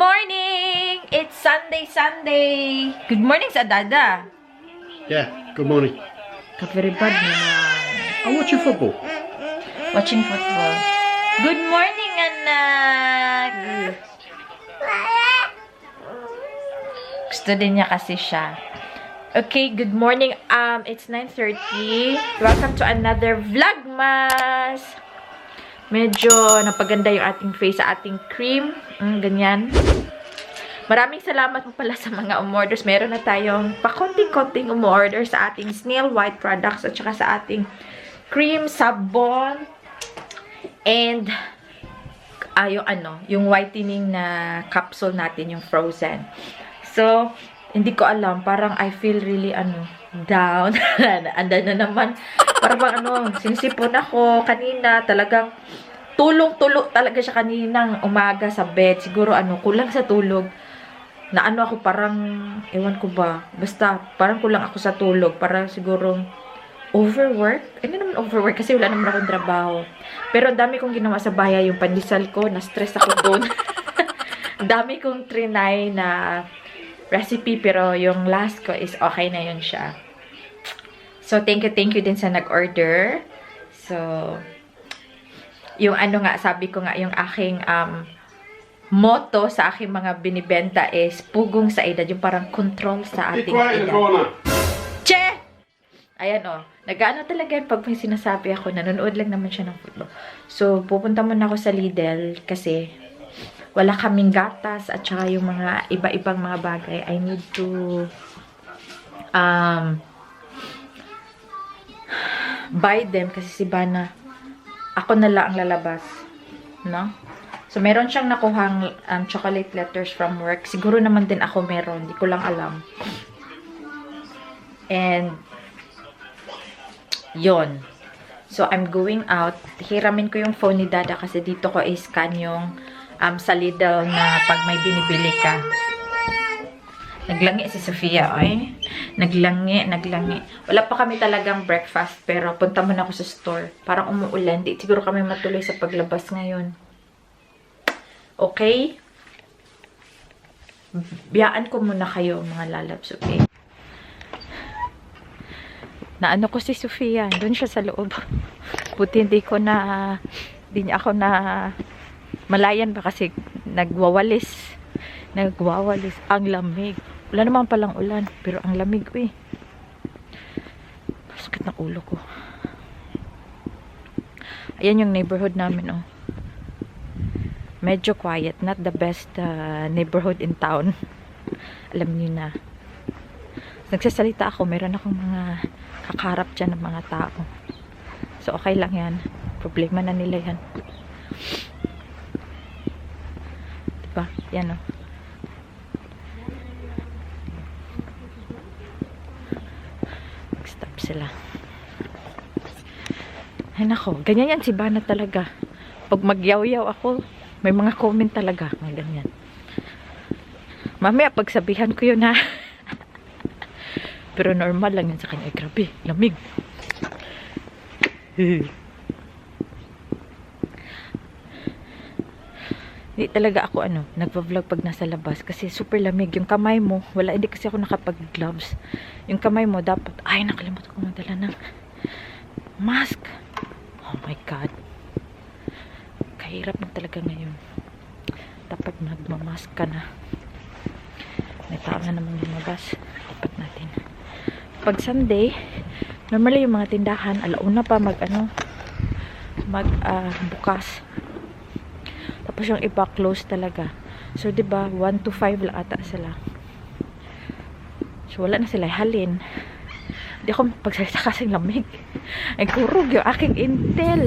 morning! It's Sunday! Good morning sa dada. Yeah, good morning. Very bad naman. I'm watching football. Watching football. Good morning, anak! Gusto din niya kasi siya. Okay, good morning. It's 9:30. Welcome to another Vlogmas! Medyo napaganda yung ating face sa ating cream. Ganyan. Maraming salamat po pala sa mga umorders. Meron na tayong pakonting-konting umorder sa ating snail white products at saka sa ating cream, sabon, and yung whitening na capsule natin, yung frozen. So, hindi ko alam. Parang I feel really, down. Anda na naman. Parang sinisipon ako kanina. Talagang tulong-tulo talaga siya kaninang umaga sa bed. Siguro, kulang sa tulog. Na ako parang, ewan ko ba. Basta, parang kulang ako sa tulog. Parang siguro, overwork? Hindi naman overwork kasi wala naman akong trabaho. Pero ang dami kong ginawa sa bahay. Yung pandesal ko, na-stress ako doon. Ang dami kong trinay na recipe, pero yung last ko is okay na yun siya. So, thank you din sa nag-order. So, yung sabi ko nga, yung aking motto sa aking mga binibenta is pugong sa edad, yung parang control sa ating edad. Che! Ayan nag-ano talaga yun pag may sinasabi ako, nanonood lang naman siya ng football. So, pupunta muna ako sa Lidl kasi wala kaming gatas at saka yung mga iba-ibang mga bagay. I need to buy them kasi si Bana, ako na lang ang lalabas. No? So, meron siyang nakuhang chocolate letters from work. Siguro naman din ako meron. Hindi ko lang alam. And, yon. So, I'm going out. Hiramin ko yung phone ni Dada kasi dito ko i-scan yung sa Lidl na pag may binibili ka. Naglangi si Sophia, ay. Naglangi. Wala pa kami talagang breakfast, pero punta muna ako sa store. Parang umuulan. Di siguro kami matuloy sa paglabas ngayon. Okay? Biyaan ko muna kayo, mga lalabs, okay? Naano ko si Sophia. Doon siya sa loob. Buti hindi niya ako na malayan ba kasi nagwawalis. Ang lamig. Wala naman palang ulan, pero ang lamig Sakit ng ulo ko. Ayan yung neighborhood namin Medyo quiet, not the best neighborhood in town. Alam niyo na. Nagsasalita ako, meron akong mga kakarap dyan ng mga tao. So okay lang yan. Problema na nila yan. Diba? Yan Stop sila. Ay nako, ganyan yan si Bana talaga. Pag magyaw-yaw ako, may mga comment talaga. May ganyan. Mamaya pagsabihan ko yun ha. Pero normal lang yun sa kanya. Ay grabe, lamig. Hindi talaga ako nagpa-vlog pag nasa labas kasi super lamig. Yung kamay mo, hindi kasi ako nakapag-gloves. Yung kamay mo dapat, nakalimutan ko magdala ng mask. Oh my God. Kahirap na talaga ngayon. Dapat magmamask ka na. May tao na naman lumabas. Dapat natin. Pag Sunday, normally yung mga tindahan, alauna pa bukas. Tapos yung iba close talaga. So, diba, 1 to 5 lang ata sila. So, wala na sila halin. Hindi ako pagsalita kasing lamig. Ay, kurog yung aking intel.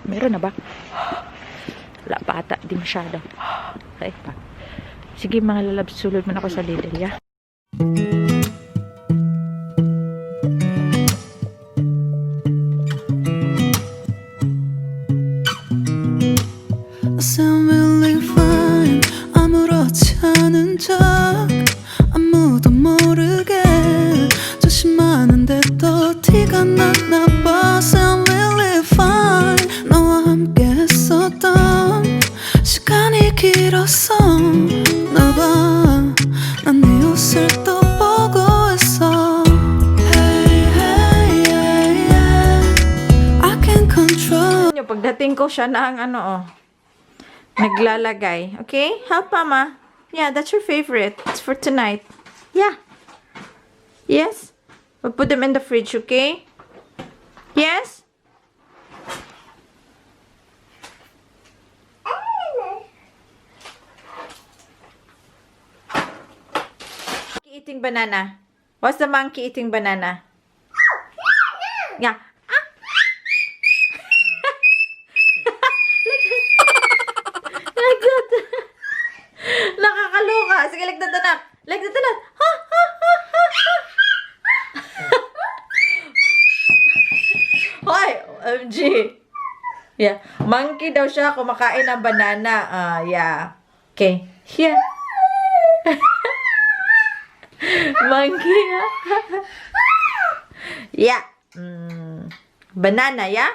Meron na ba? Wala pa ata. Di masyado. Okay pa. Sige, mga lalabs, sulod mo na ako sa Lidl, ya. 아무도 모르게 조심하는데 또 티가 났나 봐. Sound really fine. 너와 함께 했었던 시간이 길었어 나봐 난 네 옷을 또 보고 있어 Hey, hey, yeah, yeah. I can control Pagdating ko siya na ang ano, oh, naglalagay. Okay? Help, Mama. Yeah, that's your favorite. It's for tonight. Yeah. Yes? We'll put them in the fridge, okay? Yes? Monkey eating banana. What's the monkey eating banana? Yeah. Like that. Nakakaloka. Sige, like that, anak. Like that, anak. Ha, ha, ha, ha, ha. Hoy, OMG. Yeah. Monkey daw siya kumakain ng banana. Yeah. Okay. Here. Monkey. Yeah. Banana, yeah?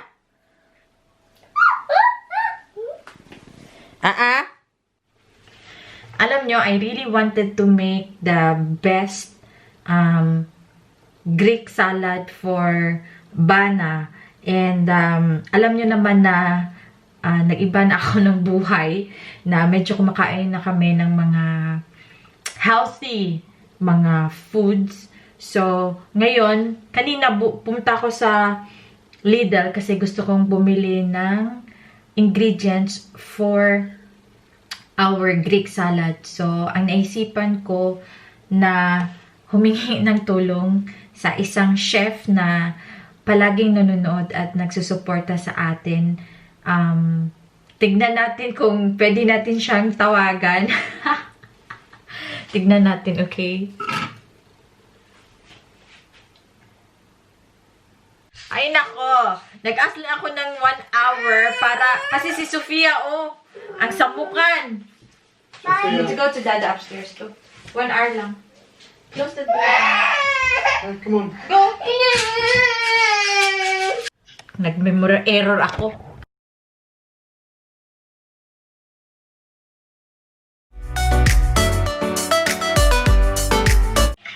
Alam nyo, I really wanted to make the best Greek salad for Bana. And alam nyo naman na nag-iba na ako ng buhay, na medyo kumakain na kami ng mga healthy mga foods. So, ngayon, kanina pumunta ako sa Lidl kasi gusto kong bumili ng ingredients for our Greek salad. So, ang naisipan ko na humingi ng tulong sa isang chef na palaging nanonood at nagsusuporta sa atin. Tignan natin kung pwede natin siyang tawagan. Tignan natin, okay? Ay, nako! Nag-ask lang ako ng 1 hour para, kasi si Sophia, oh, ang samukan. Let's go to Dada upstairs, too. 1 hour lang. Close the door. Come on. Go! Nag-memory error ako.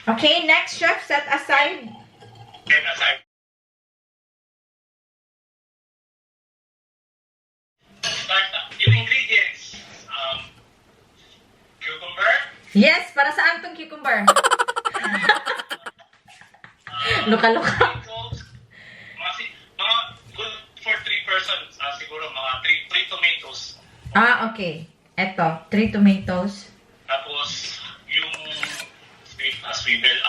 Okay, next, chef, set aside. Set aside. Start yung ingredients. Cucumber. Yes, para saan tong cucumber? Luka-luka. Tomatoes. Mga good for 3 persons. Siguro mga 3 tomatoes. Okay. Eto, 3 tomatoes. Tapos yung swivel.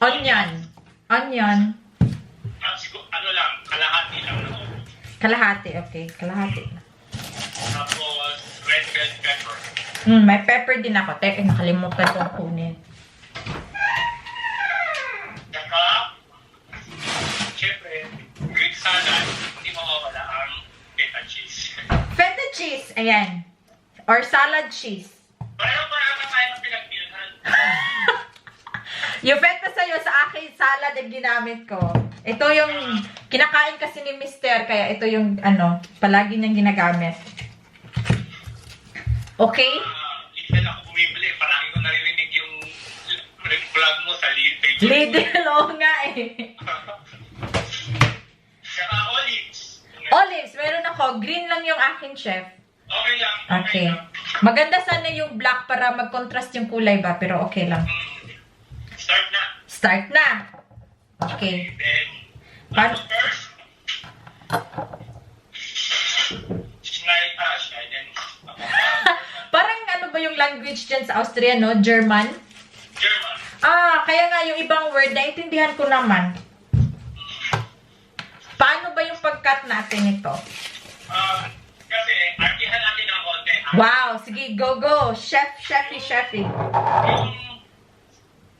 Onion. Siguro, ano lang, kalahati lang. No? Kalahati, okay. Kalahati. Tapos red bell pepper. May pepper din ako. Teka, nakalimutan kong kunin. Saka, syempre, Greek salad, hindi mawawala ang feta cheese. Feta cheese, ayan. Or salad cheese. Pareho na tayo ng pinagbilhan. Yung feta sa'yo, sa akin, salad ang ginamit ko. Ito yung kinakain kasi ni Mister, kaya ito yung, palagi niyang ginagamit. Okay? Hindi na ako bumibili. Parang ko naririnig yung vlog mo sa page. Lidl, oo nga eh. Saka olives. Olives, meron ako. Green lang yung akin, chef. Okay lang. Okay. Maganda sana yung black para mag-contrast yung kulay ba, pero okay lang. Start na. Start na. Okay. Then, Paano? first, Parang ano ba yung language dyan sa Austria, no? German? German. Kaya nga yung ibang word, naintindihan ko naman. Paano ba yung pag-cut natin ito? Kasi, artihan natin ng konti. Wow! Sige, go! Chefy. Yung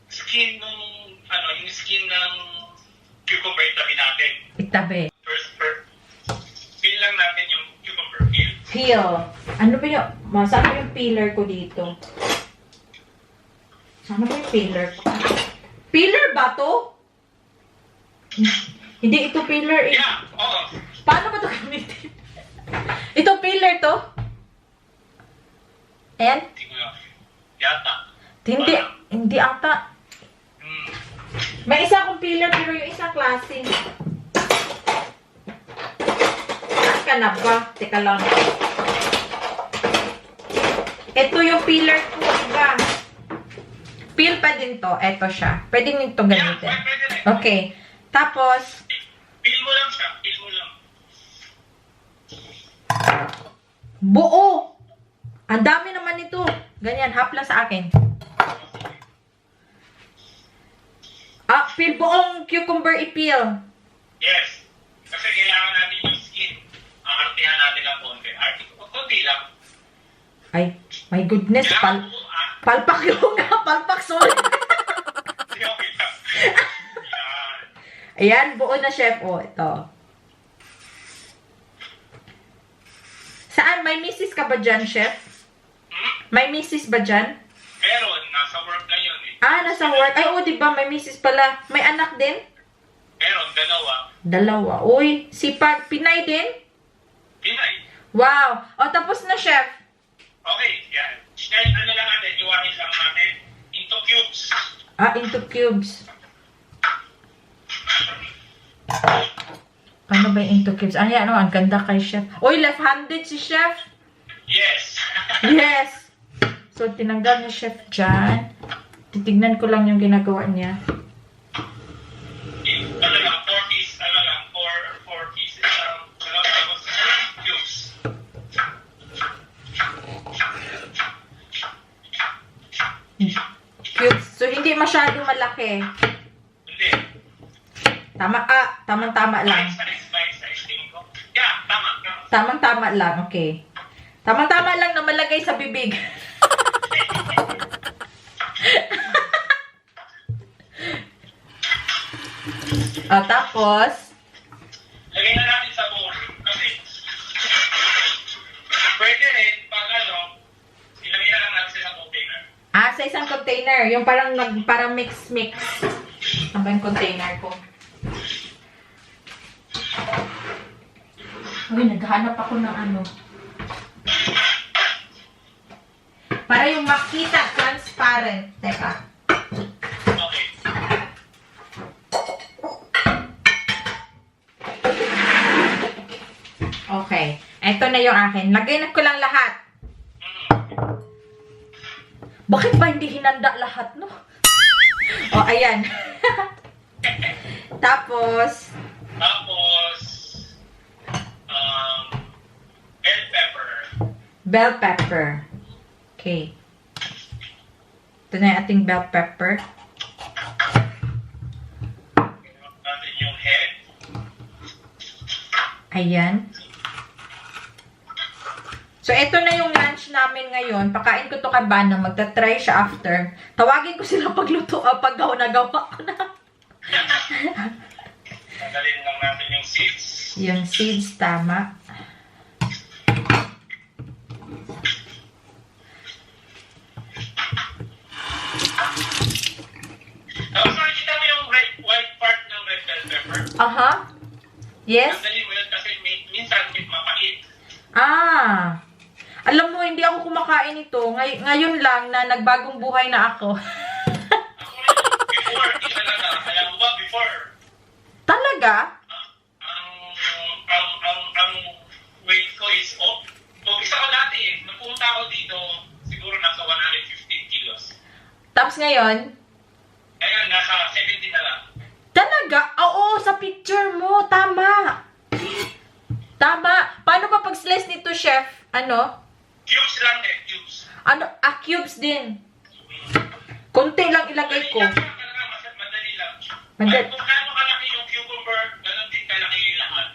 skin ng, yung skin ng cucumber itabi natin. Itabi. First, peel lang natin yung cucumber peel. Peel. Ano ba yung, saan yung peeler ko dito? Saan ba yung peeler ko? Peeler ba to? Hindi ito peeler. Yeah, oo. Paano ba ito gamitin? Ito peeler to? Ayan. Hindi ko lang. Yata. Hindi. Hindi ata. Hmm. May isa akong peeler pero yung isa klase. Saan ka na ba? Teka lang. Ito yung peeler ko, iba. Peel pa din to. Ito siya. Pwede nito gamitin. Yeah, pwede rin. Okay. Tapos, Peel mo lang siya. Peel mo lang. buo! Ang dami naman ito. Ganyan, half lang sa akin. Peel buong cucumber i-peel. Yes. Kasi kailangan natin yung skin. Ang artihan natin ng konti. Konti lang. Ay, my goodness. Kailangan buo, Palpak yung palpak, sorry. Okay lang. Yan. Ayan, buo na, chef. Oh, ito. Saan? May misis ka ba dyan, chef? May misis ba dyan? Meron. Nasa work na yun eh. Nasa work. Ay, oh, diba? May misis pala. May anak din? Meron. Dalawa. Uy, sipag. Pinay din? Pinay. Wow. O, tapos na, chef. Okay. Yan. Ano lang natin. Iwain lang natin. Into cubes. Into cubes. Ano ba yung into cubes? Ano, ang ganda kay chef. Uy, left-handed si chef. Yes. Yes. So, tinanggal ni chef dyan. Titignan ko lang yung ginagawa niya. Ano lang. 4 pieces. Ano lang. 4 pieces. Tapos cubes. Cubes. So, hindi masyadong malaki. Hindi. Tamang-tama lang. Size. Tingin ko. Yeah. Tama. Tamang-tama lang. Okay. Tamang-tama lang na malagay sa bibig. Tapos, Lagay na natin sa bowl. Kasi pwede rin pag ilagay na lang natin sa container. sa isang container. Yung parang mix-mix. Ano ba yung container ko? Uy, naghahanap ako ng ano. Para yung makita, transparent. Teka. Okay. Okay. Ito na yung akin. Lagay na ko lang lahat. Bakit ba hindi hinanda lahat, no? O, ayan. Tapos, bell pepper. bell pepper. Okay. Ito na yung ating bell pepper. Natin yung head. Ayan. So, ito na yung lunch namin ngayon. Pakain ko to kay Bana. Magta-try siya after. Tawagin ko sila pagluto. Pag nagawa ko na. Tanggalin lang natin yung seeds. Yung seeds, tama. Tapos nakikita mo yung white part ng red bell pepper. Aha. Yes? Tanggalin mo yun kasi minsan mapait. Alam mo, hindi ako kumakain ito. Ngayon lang na nagbagong buhay na ako. Ako rin, before, di talaga. Kaya mo ba, before, Talaga? ang weight ko is, isa ko dati eh. Nung pumunta ako dito, siguro nasa 115 kilos. Tapos ngayon? Ngayon, nasa 70 na lang. Talaga? Oo, sa picture mo. Tama. Tama. Paano ba pag-slice nito, chef? Ano? Cubes lang eh, cubes. Cubes din. Konti lang ilagay ko. Madali lang. Madali. Kung gaano kalaki yung cucumber, ganun din kalaki yung lahat.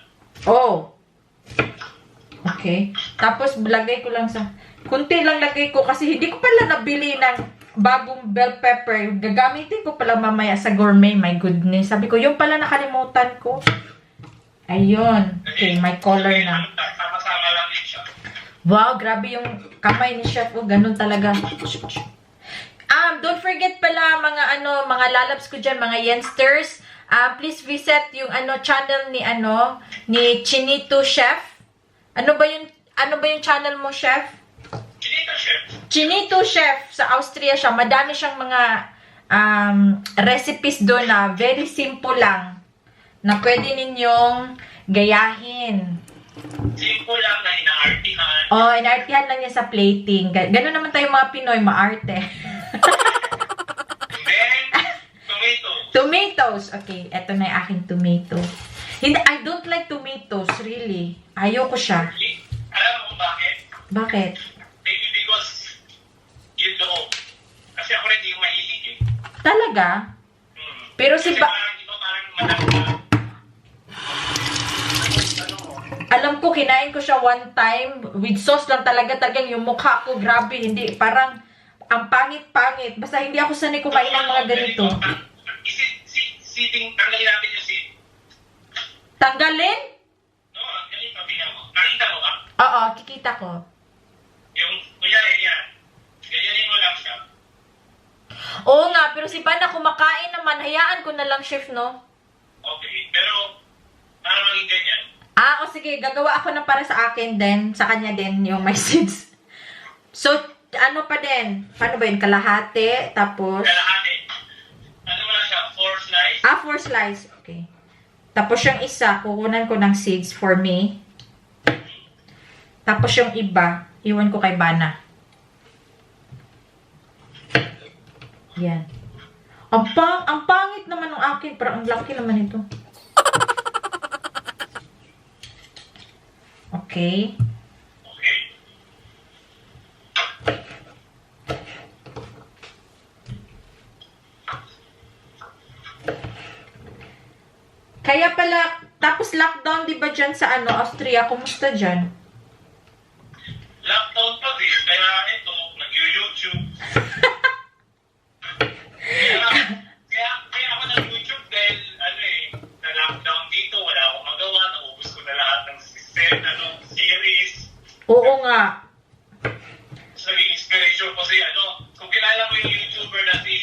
Oh. Okay. Tapos, lagay ko lang sa... Kunti lang lagay ko kasi hindi ko pala nabili ng bagong bell pepper. Gagamitin ko pala mamaya sa gourmet. My goodness. Sabi ko, yung pala nakalimutan ko. Ayun. Okay, may color na. Sama-sama lang din siya. Wow, grabe yung kamay ni chef. Oh, ganun talaga. Don't forget pala mga lalabs ko dyan, mga yensters. Please visit yung channel ni Chinito Chef. Ano ba yung channel mo, chef? Chinito Chef. Chinito chef. Sa Austria siya. Madami siyang mga recipes doon na very simple lang. Na pwede ninyong gayahin. Simple lang na inaartihan. Oh, inartihan lang niya sa plating. Ganun naman tayo mga Pinoy, maarte. And then, tomato. Tomatoes. Okay, eto na yung aking tomato. Hindi, I don't like tomatoes, really. Ayoko siya. Alam mo kung bakit? Bakit? Maybe because you know. Kasi ako rin hindi yung mahilig eh. Talaga? Pero si Kasi parang, di ba, parang matanda. Alam ko, kinain ko siya one time. With sauce lang talagang yung mukha ko, grabe. Hindi, parang, ang pangit-pangit. Basta hindi ako sanay kumain ng mga ganito. Sitting, tanggalin natin yung seat. Tanggalin? No, ganito, tingnan mo. Nakita mo ba? Oo, kikita ko. Yung, kunyari, yan. Ganyanin mo lang siya. Oo nga, pero si Bana kumakain naman. Hayaan ko na lang, chef, no? Okay, pero, para maging ganyan. O sige, gagawa ako ng para sa akin din. Sa kanya din, yung may seeds. So, ano pa din? Paano ba yun? Kalahati, tapos... Kalahati. Ano mo lang siya? 4 slice? 4 slice. Okay. Tapos yung isa, kukunan ko ng seeds for me. Tapos yung iba, iwan ko kay Bana. Yan. Ang pangit naman ng akin. Pero ang laki naman ito. Okay. Okay. Kaya pala, tapos lockdown, di ba dyan sa Austria? Kumusta dyan? Lockdown pa din, kaya ito, nag-YouTube. kaya ako nag-YouTube dahil, na-lockdown dito, wala akong magawa, naubos ko na lahat ng series. Oo nga. So, naging inspiration ko si, kung kilala mo yung YouTuber na si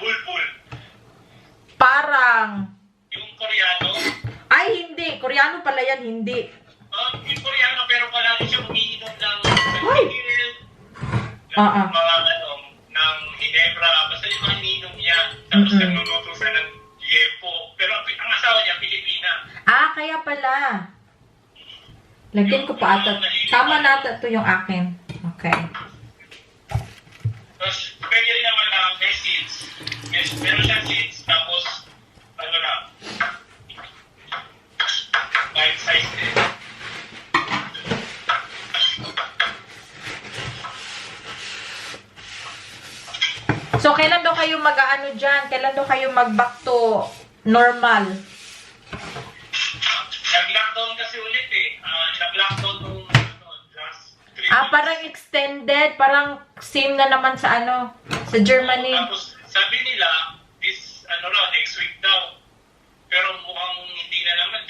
Bulbul, Parang, yung Koreano, ay hindi. Koreano pala yan, hindi. yung Koreano pero palagi siya umiinom ng Ay! ng mga ng Ginebra, basta yung mga ininom niya, tapos nagluluto siya ng yepo. Pero ang asawa niya, Filipina. Kaya pala. Lagyan ko pa ata. Tama na ito yung akin. Okay. Tapos, pwede rin naman na may seeds. Meron siyang seeds, tapos, bite size din. So, kailan daw kayo mag-ano dyan? Kailan daw kayo mag-back to normal? Nag-lockdown kasi ulit eh. Nag-lockdown nung last 3 weeks. Parang extended. Parang same na naman sa sa Germany. Tapos, sabi nila, next week daw. Pero mukhang hindi na naman.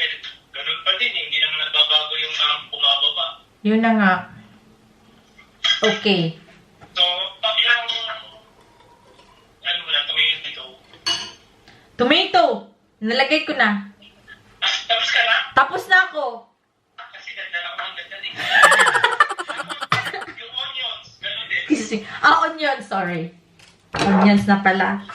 Ganun pa din eh. Hindi naman nagbabago yung bumababa. Yun na nga. Okay. So, pakilang, tomato. Tomato! Nalagay ko na. Tapos ka na? Tapos na ako. Kasi ganda lang ang ganda din. Yung onions, ganun din. Onions, sorry. Onions na pala.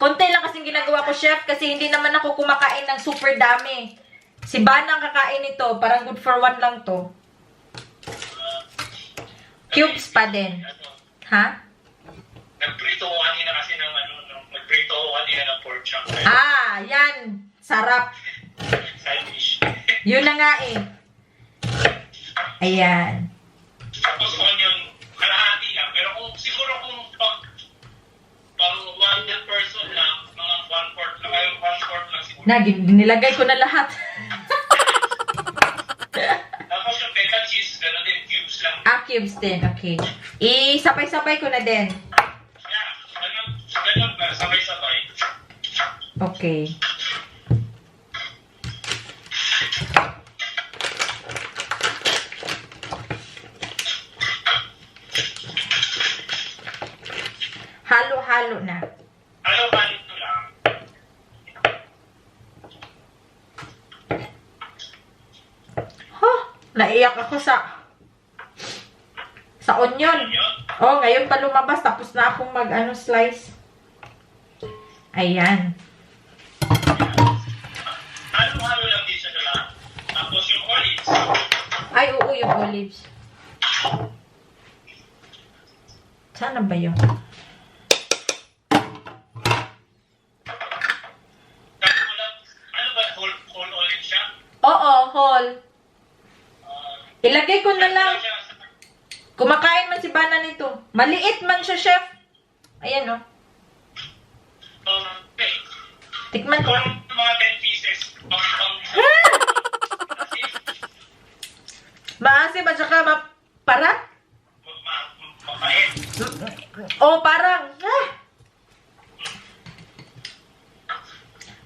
Konti lang kasing ginagawa ko, chef, kasi hindi naman ako kumakain ng super dami. Si Bana ang kakain nito. Parang good for one lang to. Cubes pa din. Ha? Nagprito ko kanina kasi nagprito ko kanina ng pork chop. Yan. Sarap. Side dish. Yun na nga eh. Ayan. Tapos onion, kalahati lang. Pero siguro kung pang one person lang, mga 1/4 lang siguro. Nilagay ko na lahat. Tapos yung feta cheese, gano'n din, cubes lang. Cubes din. Okay. Sabay-sabay ko na din. Yeah, ganun ba, sabay-sabay. Okay. Halo-halo na. Halo-halo ito lang. Naiyak ako sa onion. Oh, ngayon pa lumabas. Tapos na akong slice. Ayan. Halo-halo lang din siya lahat. Tapos yung olives. Ay, oo, yung olives. Sana ba yun? Ano ba? Whole olive siya? Oo, whole. Ilagay ko na lang. Kumakain man si Bana nito. Maliit man siya, chef. Ayan, oh. Okay. Tikman ko. Mga 10 pieces. Maasim at saka parat? Mapait. Oh, parang.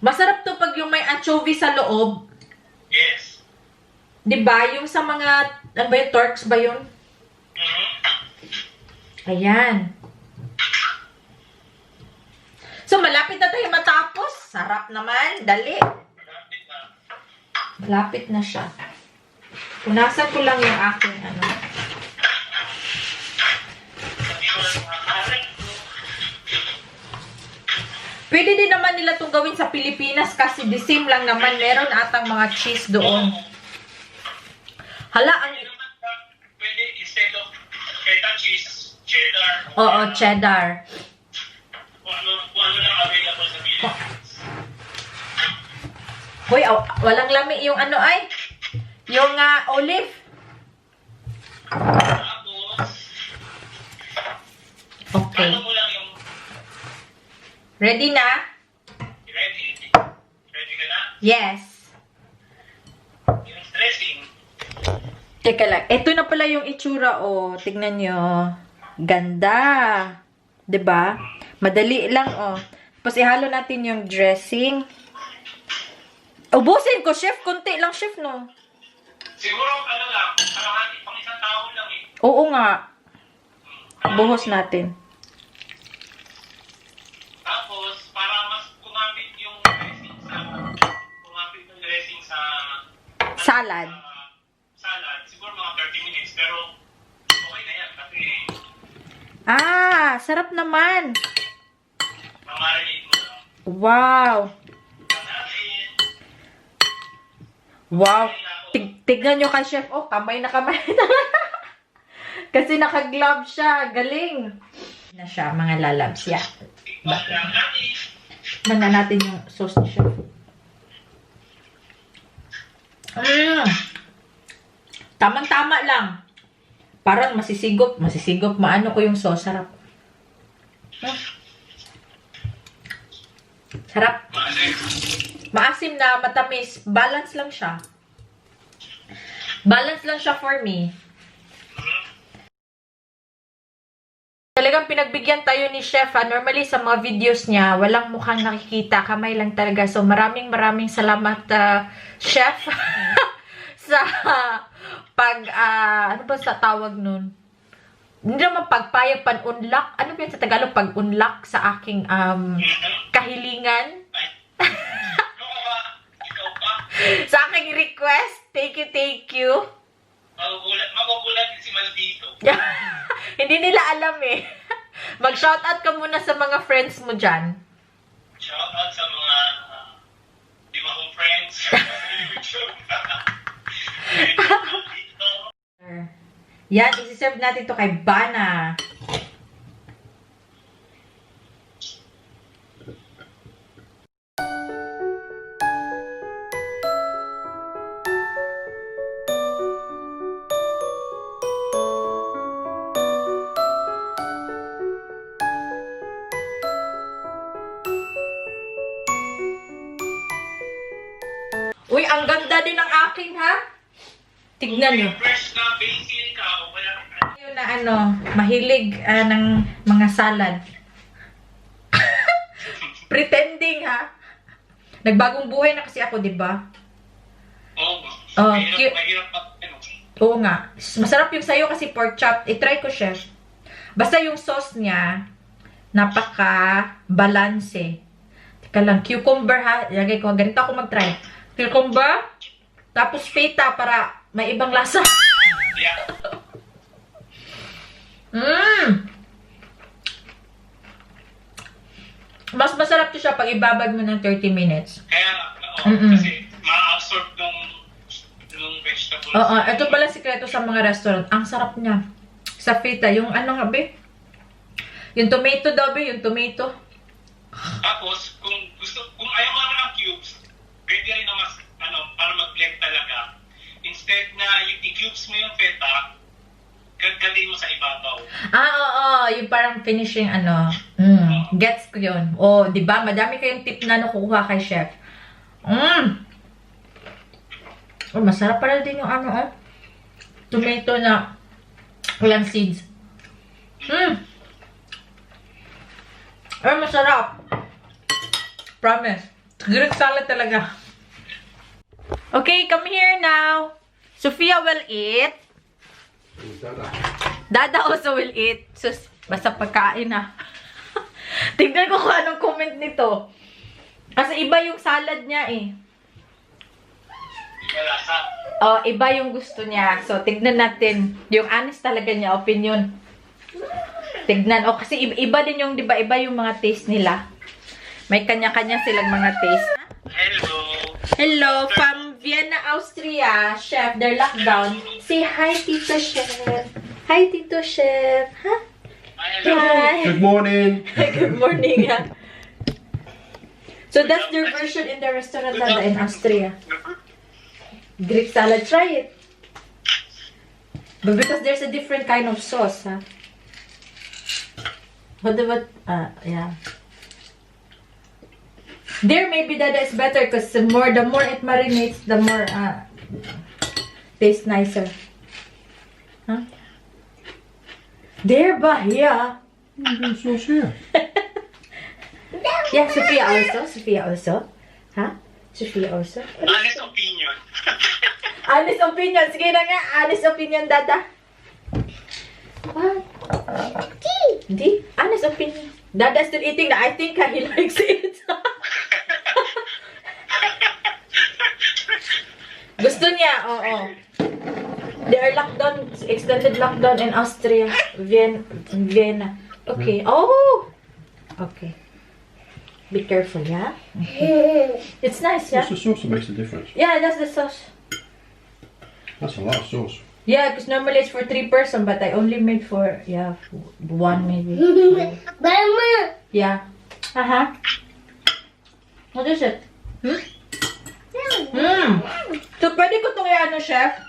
Masarap to pag yung may anchovy sa loob. Yes. Diba? Yung sa mga, ano ba yung Turks ba yun? Ayan. So, malapit na tayo matapos. Sarap naman. Dali. Malapit na siya. Punasan ko lang yung aking ano. Pwede din naman nila itong gawin sa Pilipinas kasi the same lang naman. Meron atang mga cheese doon. Hala, ang... Pwede instead of feta cheese, cheddar. Oo, cheddar. Kung ano lang available sa Pilipinas. Hoy, walang lami yung ano ay? Yung olive. Tapos, Okay. ano mo lang yung Ready na? ready. Ready ka na? Yes. Yung dressing. Teka lang. Ito na pala yung itsura, oh. Tignan nyo. Ganda. 'Di ba? Madali lang, oh. Tapos ihalo natin yung dressing. Ubusin ko, chef. Kunti lang, chef, no? Siguro, ano lang, kalahati pang isang tao lang eh. Oo nga. Buhos natin. Tapos, para mas kumapit yung dressing sa Salad. salad, siguro mga 30 minutes, pero okay na yan kasi Sarap naman. mamarinate mo lang. Wow. Wow. Tignan nyo kay chef. Oh, kamay na kamay. Kasi naka-glove siya. Galing. Na siya, mga lalabs. Yeah. Mana natin yung sauce ni chef. Tamang-tama lang. Parang masisigop. Masisigop. Maano ko yung sauce. Sarap. Sarap. Maasim na matamis. Balance lang siya. Balance lang siya for me. Talagang pinagbigyan tayo ni Chef. Normally sa mga videos niya, walang mukhang nakikita. Kamay lang talaga. So maraming salamat Chef sa ano ba sa tawag nun? Hindi naman pagpayag, pan-unlock. Ano ba yun sa Tagalog? Pag-unlock sa aking kahilingan. Sa aking request. Thank you. Magugulat din si Maldito. Hindi nila alam eh. Mag-shoutout ka muna sa mga friends mo dyan. Shout out sa mga di ba kong friends. Yan, isi-serve natin to kay Bana. Uy, ang ganda din ng akin, ha? Tignan nyo. Fresh na basil ka o kaya Yun na mahilig ng mga salad. Pretending, ha? Nagbagong buhay na kasi ako, di ba? Oh, cute. mahirap pa. Oo nga. Masarap yung sayo kasi pork chop. I-try ko, chef. Basta yung sauce niya, napaka-balanse. Teka lang, cucumber, ha? Lagay ko. Ganito ako mag-try. Cucumber, tapos feta para May ibang lasa. Yeah. Mas masarap to siya pag ibabad mo ng 30 minutes. Kaya, kasi ma-absorb nung vegetables. Oo, ito pala sikreto sa mga restaurant. Ang sarap niya. Sa feta, yung ano nga, be? Yung tomato daw, be? Yung tomato. Tapos, kung ayaw mo naman ng cubes, pwede rin na mas, para mag-blend talaga. Instead na i-cubes mo yung feta, gagawin mo sa ibabaw. Oo, yung parang finishing, gets ko yun. Di ba? Madami kayong tip na nakukuha kay chef. Masarap pala din yung tomato na walang seeds. Masarap. Promise. Greek salad talaga. Okay, come here now. Sophia will eat. Dada also will eat. Sus, basta pagkain na. Tignan ko kung anong comment nito. Kasi iba yung salad niya eh. Malasa. Iba yung gusto niya. So, tignan natin. Yung honest talaga niya, opinion. Tignan. Kasi iba din yung, di ba, iba yung mga taste nila. May kanya-kanya silang mga taste. Hello. Hello, from Vienna, Austria. Chef, they're lockdown. Say hi, Tito Chef. Hi, Tito Chef. Ha? Hi. Good morning. Good morning. Ha? So, that's their version in the restaurant in Austria. Greek salad. Try it. But because there's a different kind of sauce, huh? Yeah. There, maybe that is better because the more it marinates, the more tastes nicer. Huh? There, ba? Yeah. Sauce here. Yeah, Sophia also. Huh? Sophia also. Honest opinion. Honest opinion. Sige na nga. Honest opinion, Dada. What? Hindi. Honest opinion. Dada's still eating na. I think he likes it. Gusto niya. Oo. They are locked down. Extended lockdown in Austria. Vienna. Okay. Oh! Okay. Be careful, yeah? Okay. It's nice, yeah? It's the sauce that makes the difference. Yeah, that's the sauce. That's a lot of sauce. Yeah, because normally it's for 3 person, but I only made for, 1 maybe. Mama! Yeah. What is it? So, pwede ko itong chef?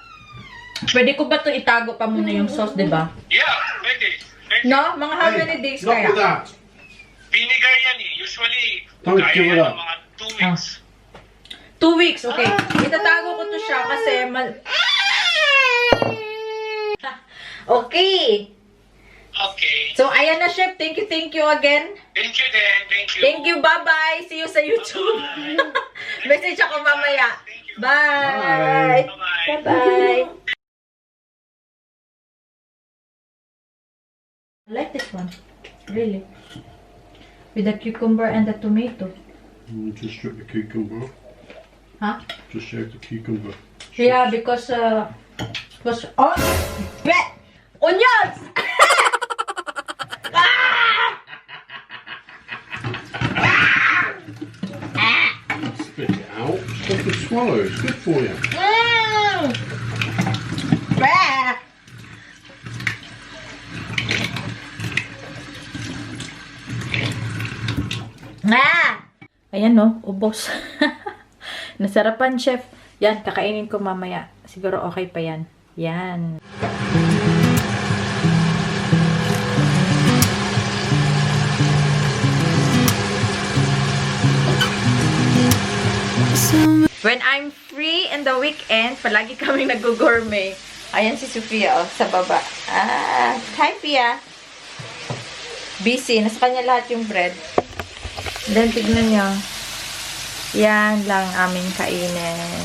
Pwede ko ba itong itago pa muna yung sauce, di ba? Yeah, pwede. No? Mga how many days Not kaya? with that. Vinegar yan eh. Usually, Don't kaya give it yan up. ng mga 2 weeks. 2 weeks, okay. Itatago ko to siya kasi Okay. Okay. So, ayan na, chef. Thank you again. Thank you then. Thank you. Thank you. Bye-bye. See you sa YouTube. Message ako mamaya. Thank you. Bye. Bye-bye. Bye-bye. I like this one. Really. With the cucumber and the tomato. Just strip the cucumber. Huh? Just shave the cucumber. Yeah, because onions! Spit it out. Stuff and swallow. It's good for you. Ayan no, ubos. Nasarapan, chef. Yan, kakainin ko mamaya. Siguro okay pa yan. Yan. When I'm free in the weekend, palagi kaming nag-gourmet. Ayan si Sophia, sa baba. Hi, Pia. Busy. Nasa kanya lahat yung bread. Then, tignan nyo. Yan lang aming kainin.